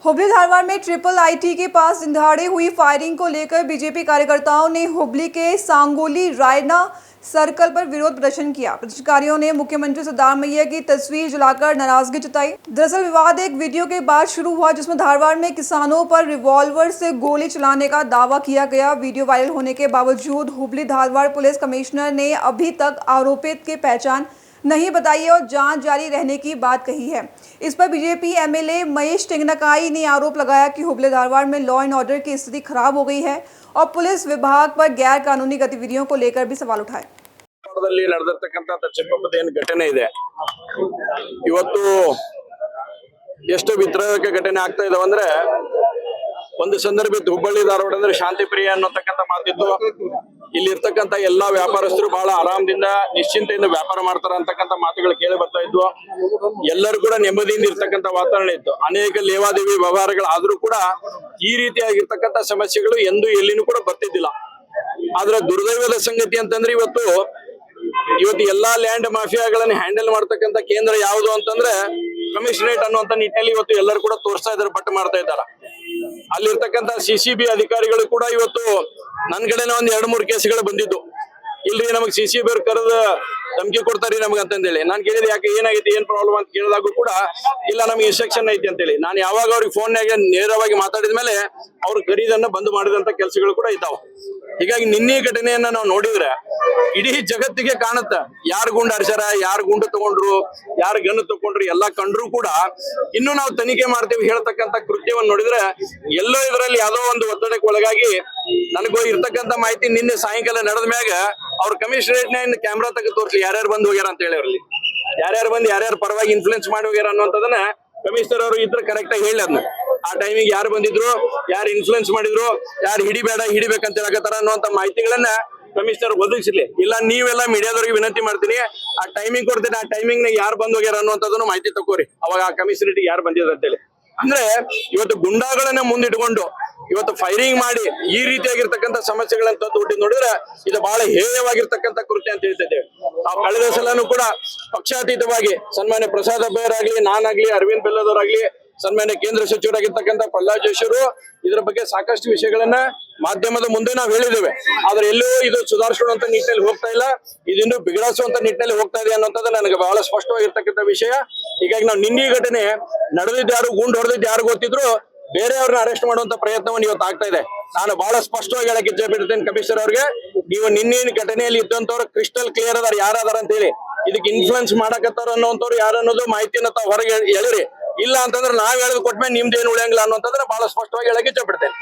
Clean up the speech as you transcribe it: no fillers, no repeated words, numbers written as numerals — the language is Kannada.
हुबली धारवाड़ में ट्रिपल आईटी के पास दिनदहाड़े हुई फायरिंग को लेकर बीजेपी कार्यकर्ताओं ने हुबली के सांगोली रायना सर्कल पर विरोध प्रदर्शन किया। प्रदर्शनकारियों ने मुख्यमंत्री सिद्धारमैया की तस्वीर जलाकर नाराजगी जताई। दरअसल विवाद एक वीडियो के बाद शुरू हुआ जिसमें धारवाड़ में किसानों पर रिवॉल्वर से गोली चलाने का दावा किया गया। वीडियो वायरल होने के बावजूद हुबली धारवाड़ पुलिस कमिश्नर ने अभी तक आरोपित की पहचान नहीं बताई है और जांच जारी रहने की बात कही है। इस पर बीजेपी एमएलए महेश टेंगनकाई ने आरोप लगाया कि हुबली धारवाड़ में लॉ एंड ऑर्डर की स्थिति खराब हो गई है और पुलिस विभाग पर गैर कानूनी गतिविधियों को लेकर भी सवाल उठाए। घटने ಇದೆ ಇವತ್ತು ಎಷ್ಟು ವಿದ್ರೋಹಕ್ಕೆ ಘಟನೆ ಆಗ್ತಾ ಇದಾವೆ ಅಂದ್ರೆ ಒಂದು ಸಂದರ್ಭದಲ್ಲಿ ಹುಬ್ಬಳ್ಳಿ ಧಾರವಾಡ ಅಂದ್ರೆ ಶಾಂತಿ ಪ್ರಿಯ ಅನ್ನತಕ್ಕಂತ ಮಾತಿತ್ತು। ಇಲ್ಲಿ ಇರ್ತಕ್ಕಂತ ಎಲ್ಲಾ ವ್ಯಾಪಾರಸ್ಥರು ಬಹಳ ಆರಾಮದಿಂದ ನಿಶ್ಚಿಂತೆಯಿಂದ ವ್ಯಾಪಾರ ಮಾಡ್ತಾರ ಅಂತಕ್ಕಂತ ಮಾತುಗಳು ಕೇಳಿ ಬರ್ತಾ ಇದ್ವು। ಎಲ್ಲರೂ ಕೂಡ ನೆಮ್ಮದಿಯಿಂದ ಇರ್ತಕ್ಕಂತ ವಾತಾವರಣ ಇತ್ತು। ಅನೇಕ ಲೇವಾದೇವಿ ವ್ಯವಹಾರಗಳು ಆದ್ರೂ ಕೂಡ ಈ ರೀತಿಯಾಗಿರ್ತಕ್ಕಂತ ಸಮಸ್ಯೆಗಳು ಎಂದು ಎಲ್ಲಿನೂ ಕೂಡ ಬರ್ತಿದ್ದಿಲ್ಲ। ಆದ್ರೆ ದುರ್ದೈವದ ಸಂಗತಿ ಅಂತಂದ್ರೆ ಇವತ್ತು ಎಲ್ಲಾ ಲ್ಯಾಂಡ್ ಮಾಫಿಯಾಗಳನ್ನ ಹ್ಯಾಂಡಲ್ ಮಾಡ್ತಕ್ಕಂತ ಕೇಂದ್ರ ಯಾವುದು ಅಂತಂದ್ರೆ ಕಮಿಷನರೇಟ್ ಅನ್ನುವಂತ ನಿಟ್ಟಿನಲ್ಲಿ ಇವತ್ತು ಎಲ್ಲರೂ ಕೂಡ ತೋರಿಸ್ತಾ ಇದ್ದಾರೆ, ಬಟ್ ಮಾಡ್ತಾ ಇದ್ದಾರೆ। ಅಲ್ಲಿರ್ತಕ್ಕಂತ ಸಿಸಿಬಿ ಅಧಿಕಾರಿಗಳು ಕೂಡ ಇವತ್ತು ನನ್ನ ಕಡೆನೇ ಒಂದ್ 2-3 ಕೇಸ್ಗಳು ಬಂದಿದ್ದು, ಇಲ್ರಿ ನಮಗ್ ಸಿಸಿಬಿ ಅವ್ರು ಕರೆದ ಧಮಕಿ ಕೊಡ್ತಾರಿ ನಮ್ಗೆ ಅಂತಂದೇಳಿ ನಾನು ಕೇಳಿದೆ, ಯಾಕೆ ಏನಾಗೈತಿ ಏನ್ ಪ್ರಾಬ್ಲಮ್ ಅಂತ ಕೇಳಿದಾಗೂ ಕೂಡ ಇಲ್ಲ ನಮ್ಗೆ ಇನ್ಸ್ಟ್ರಕ್ಷನ್ ಐತಿ ಅಂತೇಳಿ ನಾನು ಯಾವಾಗ ಅವ್ರಿಗೆ ಫೋನ್ನಾಗ ನೇರವಾಗಿ ಮಾತಾಡಿದ ಮೇಲೆ ಅವ್ರು ಖರೀದನ್ನ ಬಂದ್ ಮಾಡಿದಂತ ಕೆಲಸಗಳು ಕೂಡ ಇದ್ದಾವೆ। ಹೀಗಾಗಿ ನಿನ್ನೆ ಘಟನೆಯನ್ನ ನಾವು ನೋಡಿದ್ರೆ ಇಡೀ ಜಗತ್ತಿಗೆ ಕಾಣುತ್ತ ಯಾರು ಗುಂಡು ಹರಿಸ್ಯಾರ, ಯಾರು ಗುಂಡು ತಗೊಂಡ್ರು, ಯಾರು ಗನ್ ತಗೊಂಡ್ರು ಎಲ್ಲ ಕಂಡ್ರು ಕೂಡ ಇನ್ನು ನಾವು ತನಿಖೆ ಮಾಡ್ತೀವಿ ಹೇಳ್ತಕ್ಕಂತ ಕೃತ್ಯವನ್ನು ನೋಡಿದ್ರೆ ಎಲ್ಲೋ ಇದರಲ್ಲಿ ಯಾವ್ದೋ ಒಂದು ಒತ್ತಡಕ್ಕೆ ಒಳಗಾಗಿ ನನಗೂ ಇರ್ತಕ್ಕಂತ ಮಾಹಿತಿ ನಿನ್ನೆ ಸಾಯಂಕಾಲ ನಡೆದ ಮ್ಯಾಗ ಅವ್ರ ಕಮಿಷನರೇಟ್ ನ ಕ್ಯಾಮ್ರಾ ತೆಗೆದು ತೋರಿಸ್ಲಿ ಯಾರ್ಯಾರು ಬಂದು ಹೋಗ್ಯಾರ ಅಂತ ಹೇಳಿ ಅವ್ರಲ್ಲಿ ಯಾರ್ಯಾರು ಬಂದು ಯಾರ್ಯಾರು ಪರವಾಗಿ ಇನ್ಫ್ಲೂಯೆನ್ಸ್ ಮಾಡಿ ಹೋಗ್ಯಾರ ಅನ್ನುವಂಥದ್ದನ್ನ ಕಮಿಷನರ್ ಅವರು ಇದ್ರ ಕರೆಕ್ಟ್ ಆಗಿ ಹೇಳಿ ಅದನ್ನ ಆ ಟೈಮಿಗೆ ಯಾರು ಬಂದಿದ್ರು, ಯಾರು ಇನ್ಫ್ಲೂಯೆನ್ಸ್ ಮಾಡಿದ್ರು, ಯಾರು ಹಿಡಿಬೇಕಂತ ಹೇಳಕತ್ತಾರ ಅನ್ನುವಂತ ಮಾಹಿತಿಗಳನ್ನ ಕಮಿಷನರ್ ಒದಗಿಸಲಿ। ಇಲ್ಲ ನೀವೆಲ್ಲ ಮೀಡಿಯಾದವ್ರಿಗೆ ವಿನಂತಿ ಮಾಡ್ತೀನಿ, ಆ ಟೈಮಿಂಗ್ ಕೊಡ್ತೀನಿ, ಆ ಟೈಮಿಂಗ್ ನಾಗ ಯಾರು ಬಂದ್ ಹೋಗ್ಯಾರ ಅನ್ನುವಂಥದ್ದನ್ನು ಮಾಹಿತಿ ತಗೋರಿ, ಅವಾಗ ಆ ಕಮಿಷನರೇಟ್ ಯಾರು ಬಂದಿದ್ರು ಅಂತೇಳಿ। ಅಂದ್ರೆ ಇವತ್ತು ಗುಂಡಾಗಳನ್ನ ಮುಂದಿಟ್ಕೊಂಡು ಇವತ್ತು ಫೈರಿಂಗ್ ಮಾಡಿ ಈ ರೀತಿಯಾಗಿರ್ತಕ್ಕಂಥ ಸಮಸ್ಯೆಗಳನ್ನ ತಂದು ಹುಟ್ಟಿ ನೋಡಿದ್ರೆ ಇದು ಬಹಳ ಹೇಯವಾಗಿರ್ತಕ್ಕಂಥ ಕೃತ್ಯ ಅಂತ ಹೇಳ್ತಿದ್ದೇವೆ ನಾವು। ಕಳೆದ ಸಲನೂ ಕೂಡ ಪಕ್ಷಾತೀತವಾಗಿ ಸನ್ಮಾನ್ಯ ಪ್ರಸಾದ್ ಅಬ್ಬಯ್ಯರಾಗ್ಲಿ, ನಾನಾಗ್ಲಿ, ಅರವಿಂದ್ ಬೆಲ್ಲದವರಾಗ್ಲಿ, ಸನ್ಮಾನ್ಯ ಕೇಂದ್ರ ಸಚಿವರಾಗಿರ್ತಕ್ಕಂಥ ಪ್ರಹ್ಲಾದ್ ಜೋಶಿ ಅವರು ಇದರ ಬಗ್ಗೆ ಸಾಕಷ್ಟು ವಿಷಯಗಳನ್ನ ಮಾಧ್ಯಮದ ಮುಂದೆ ನಾವು ಹೇಳಿದ್ದೇವೆ। ಆದ್ರೆ ಎಲ್ಲೂ ಇದು ಸುಧಾರಿಸುವಂತ ನಿಟ್ಟಿನಲ್ಲಿ ಹೋಗ್ತಾ ಇಲ್ಲ, ಇದಿನ್ನು ಬಿಗಡಿಸುವಂತ ನಿಟ್ಟಿನಲ್ಲಿ ಹೋಗ್ತಾ ಇದೆ ಅನ್ನೋಂಥದ್ದು ನನಗೆ ಬಹಳ ಸ್ಪಷ್ಟವಾಗಿರ್ತಕ್ಕಂಥ ವಿಷಯ। ಹೀಗಾಗಿ ನಾವು ನಿನ್ನೆ ಘಟನೆ ನಡೆದಿದ್ದು ಯಾರು, ಗುಂಡು ಹೊಡೆದಿದ್ದು ಯಾರು ಗೊತ್ತಿದ್ರು ಬೇರೆಯವ್ರನ್ನ ಅರೆಸ್ಟ್ ಮಾಡುವಂತ ಪ್ರಯತ್ನವನ್ನು ಇವತ್ತು ಆಗ್ತಾ ಇದೆ। ನಾನು ಬಹಳ ಸ್ಪಷ್ಟವಾಗಿ ಹೇಳಕ್ಕೆ ಇಚ್ಛೆ ಪಡ್ತೇನೆ ಕಮಿಷನರ್ ಅವ್ರಿಗೆ, ನೀವು ನಿನ್ನೆ ಘಟನೆಯಲ್ಲಿ ಇದ್ದಂತವ್ರು ಕ್ರಿಸ್ಟಲ್ ಕ್ಲಿಯರ್ ಅದಾರ ಯಾರದಾರ ಅಂತ ಹೇಳಿ, ಇದಕ್ಕೆ ಇನ್ಫ್ಲೂಯೆನ್ಸ್ ಮಾಡಕತ್ತಾರ ಅನ್ನೋಂಥವ್ರು ಯಾರು ಅನ್ನೋದು ಮಾಹಿತಿಯನ್ನ ತಾವು ಹೊರಗೆ ಹೇಳಿರಿ, ಇಲ್ಲ ಅಂತಂದ್ರೆ ನಾವ್ ಹೇಳದ್ ಕೊಟ್ಮೇಲೆ ನಿಮ್ದೇನು ಉಳಿಯಂಗಿಲ್ಲ ಅನ್ನೋಂಥದ್ರೆ ಬಹಳ ಸ್ಪಷ್ಟವಾಗಿ ಹೇಳಕ್ಕೆ ಇಚ್ಛೆ ಪಡ್ತೇನೆ।